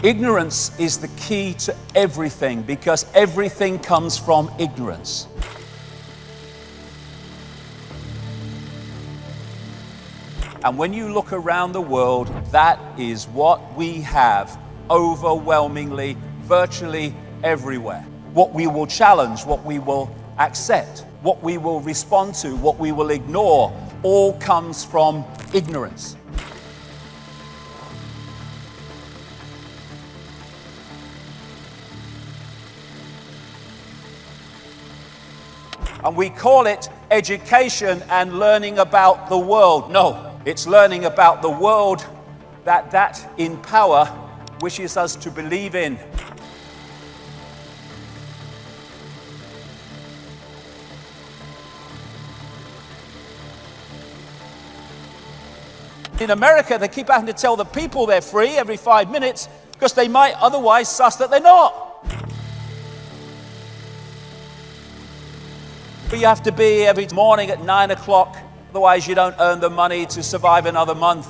Ignorance is the key to everything because everything comes from ignorance. And when you look around the world, that is what we have overwhelmingly, virtually everywhere. What we will challenge, what we will accept, what we will respond to, what we will ignore, all comes from ignorance. And we call it education and learning about the world. No, it's learning about the world that in power wishes us to believe in. In America, they keep having to tell the people they're free every 5 minutes because they might otherwise suss that they're not. But you have to be every morning at 9 o'clock, otherwise you don't earn the money to survive another month.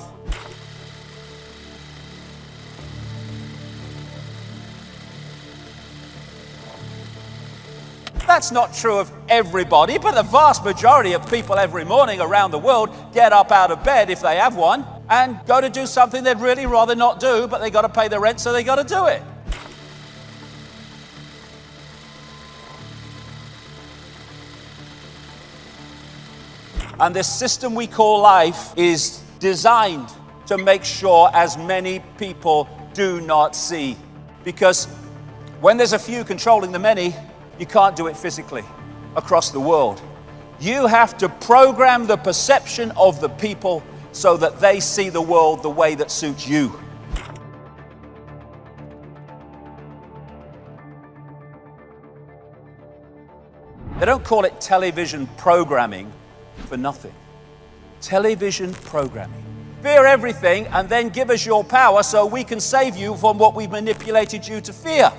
That's not true of everybody, but the vast majority of people every morning around the world get up out of bed, if they have one, and go to do something they'd really rather not do, but they got to pay the rent, so they got to do it. And this system we call life is designed to make sure as many people do not see. Because when there's a few controlling the many, you can't do it physically across the world. You have to program the perception of the people so that they see the world the way that suits you. They don't call it television programming for nothing. Television programming. Fear everything and then give us your power so we can save you from what we've manipulated you to fear.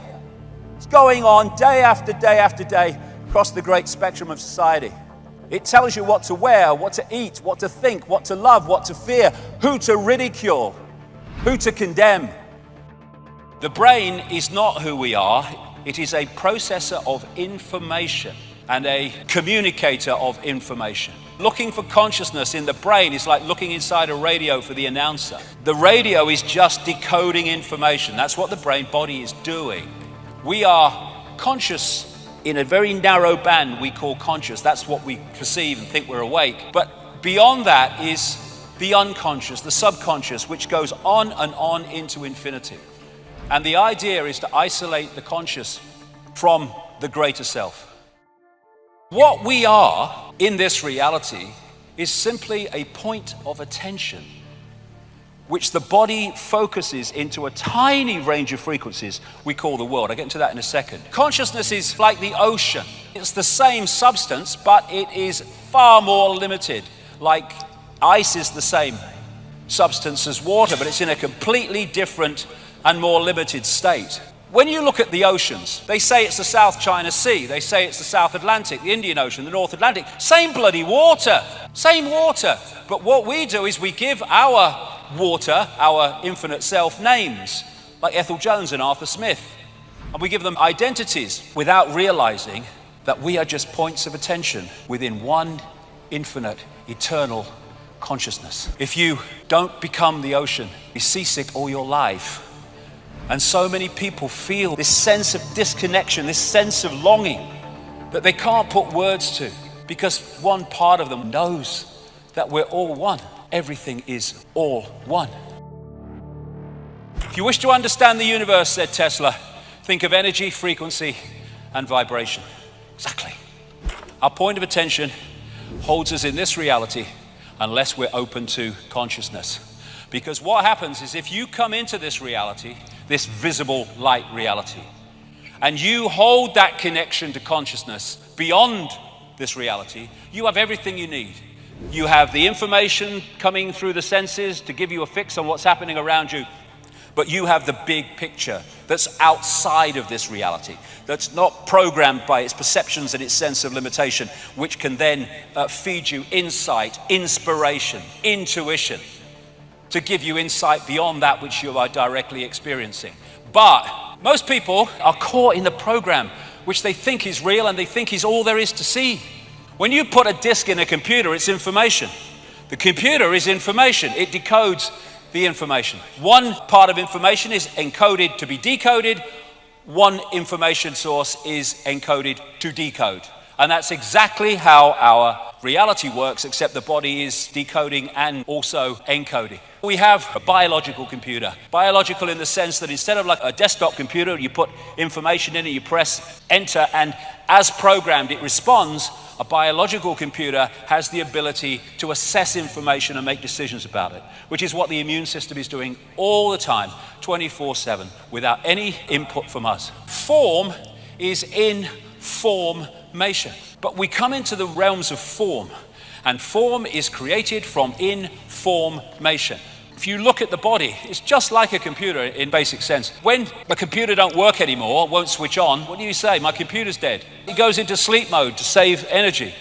It's going on day after day after day across the great spectrum of society. It tells you what to wear, what to eat, what to think, what to love, what to fear, who to ridicule, who to condemn. The brain is not who we are. It is a processor of information and a communicator of information. Looking for consciousness in the brain is like looking inside a radio for the announcer. The radio is just decoding information. That's what the brain body is doing. We are conscious in a very narrow band we call conscious. That's what we perceive and think we're awake. But beyond that is the unconscious, the subconscious, which goes on and on into infinity. And the idea is to isolate the conscious from the greater self. What we are in this reality is simply a point of attention which the body focuses into a tiny range of frequencies we call the world. I'll get into that in a second. Consciousness is like the ocean. It's the same substance, but it is far more limited. Like ice is the same substance as water, but it's in a completely different and more limited state. When you look at the oceans, they say it's the South China Sea, they say it's the South Atlantic, the Indian Ocean, the North Atlantic. Same bloody water, same water. But what we do is we give our water, our infinite self, names, like Ethel Jones and Arthur Smith. And we give them identities without realizing that we are just points of attention within one infinite, eternal consciousness. If you don't become the ocean, you're seasick all your life. And so many people feel this sense of disconnection, this sense of longing that they can't put words to, because one part of them knows that we're all one. Everything is all one. If you wish to understand the universe, said Tesla, think of energy, frequency, and vibration. Exactly. Our point of attention holds us in this reality unless we're open to consciousness. Because what happens is if you come into this reality, this visible light reality, and you hold that connection to consciousness beyond this reality, you have everything you need. You have the information coming through the senses to give you a fix on what's happening around you, but you have the big picture that's outside of this reality, that's not programmed by its perceptions and its sense of limitation, which can then feed you insight, inspiration, intuition, to give you insight beyond that which you are directly experiencing. But most people are caught in the program, which they think is real and they think is all there is to see. When you put a disk in a computer, it's information. The computer is information. It decodes the information. One part of information is encoded to be decoded. One information source is encoded to decode. And that's exactly how our reality works, except the body is decoding and also encoding. We have a biological computer. Biological in the sense that instead of like a desktop computer, you put information in it, you press enter, and as programmed, it responds. A biological computer has the ability to assess information and make decisions about it, which is what the immune system is doing all the time, 24/7, without any input from us. Form is in formation. But we come into the realms of form, and form is created from information. If you look at the body, it's just like a computer in basic sense. When a computer don't work anymore, won't switch on, what do you say? My computer's dead. It goes into sleep mode to save energy.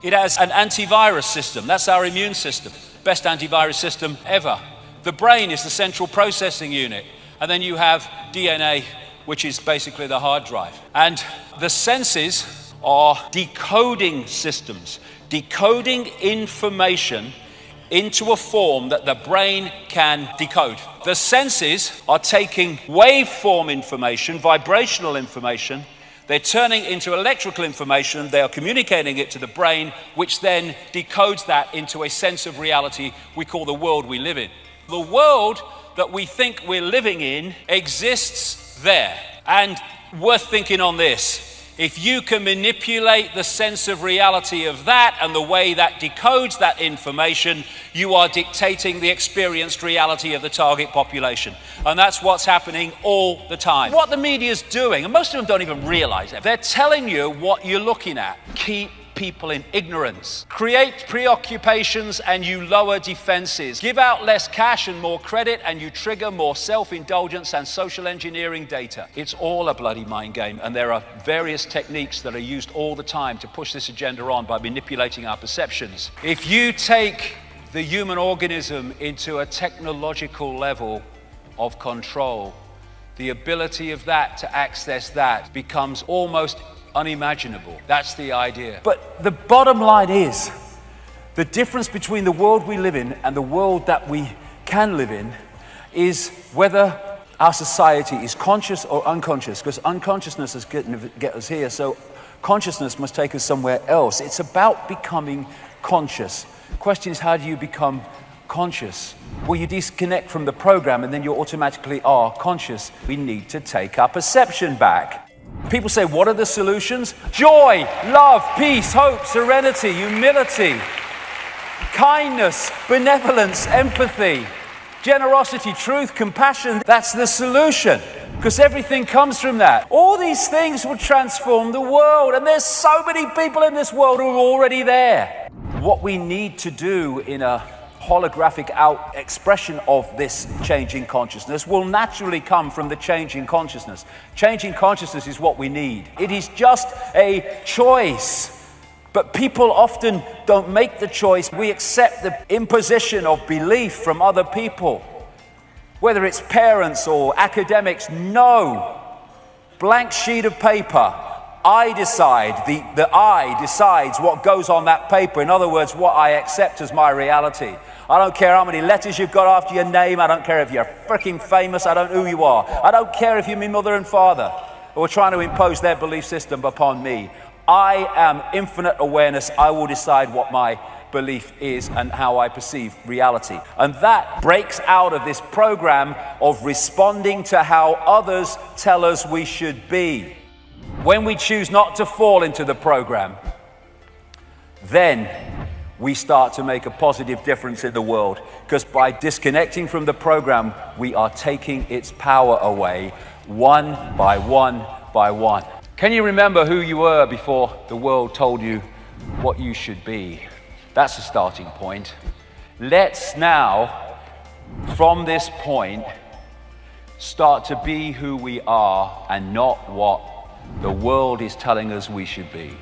It has an antivirus system. That's our immune system. Best antivirus system ever. The brain is the central processing unit. And then you have DNA, which is basically the hard drive. And the senses are decoding systems, decoding information into a form that the brain can decode. The senses are taking waveform information, vibrational information, they're turning into electrical information, they are communicating it to the brain, which then decodes that into a sense of reality we call the world we live in. The world that we think we're living in exists there. And worth thinking on this. If you can manipulate the sense of reality of that and the way that decodes that information, you are dictating the experienced reality of the target population. And that's what's happening all the time. What the media's doing, and most of them don't even realize it, they're telling you what you're looking at. Keep people in ignorance. Create preoccupations and you lower defenses. Give out less cash and more credit and you trigger more self-indulgence and social engineering data. It's all a bloody mind game, and there are various techniques that are used all the time to push this agenda on by manipulating our perceptions. If you take the human organism into a technological level of control, the ability of that to access that becomes almost unimaginable. That's the idea. But the bottom line is, the difference between the world we live in and the world that we can live in is whether our society is conscious or unconscious, because unconsciousness is going to get us here, so consciousness must take us somewhere else. It's about becoming conscious. The question is, how do you become conscious? Well, you disconnect from the program and then you automatically are conscious. We need to take our perception back. People say, what are the solutions? Joy, love, peace, hope, serenity, humility, kindness, benevolence, empathy, generosity, truth, compassion. That's the solution, because everything comes from that. All these things will transform the world, and there's so many people in this world who are already there. What we need to do in a holographic out expression of this changing consciousness will naturally come from the changing consciousness. Changing consciousness is what we need. It is just a choice. But people often don't make the choice. We accept the imposition of belief from other people, whether it's parents or academics. No. Blank sheet of paper. I decide, the I decides what goes on that paper. In other words, what I accept as my reality. I don't care how many letters you've got after your name. I don't care if you're freaking famous. I don't know who you are. I don't care if you're my mother and father who are trying to impose their belief system upon me. I am infinite awareness. I will decide what my belief is and how I perceive reality. And that breaks out of this program of responding to how others tell us we should be. When we choose not to fall into the program, then we start to make a positive difference in the world, because by disconnecting from the program, we are taking its power away one by one by one. Can you remember who you were before the world told you what you should be? That's a starting point. Let's now, from this point, start to be who we are and not what the world is telling us we should be.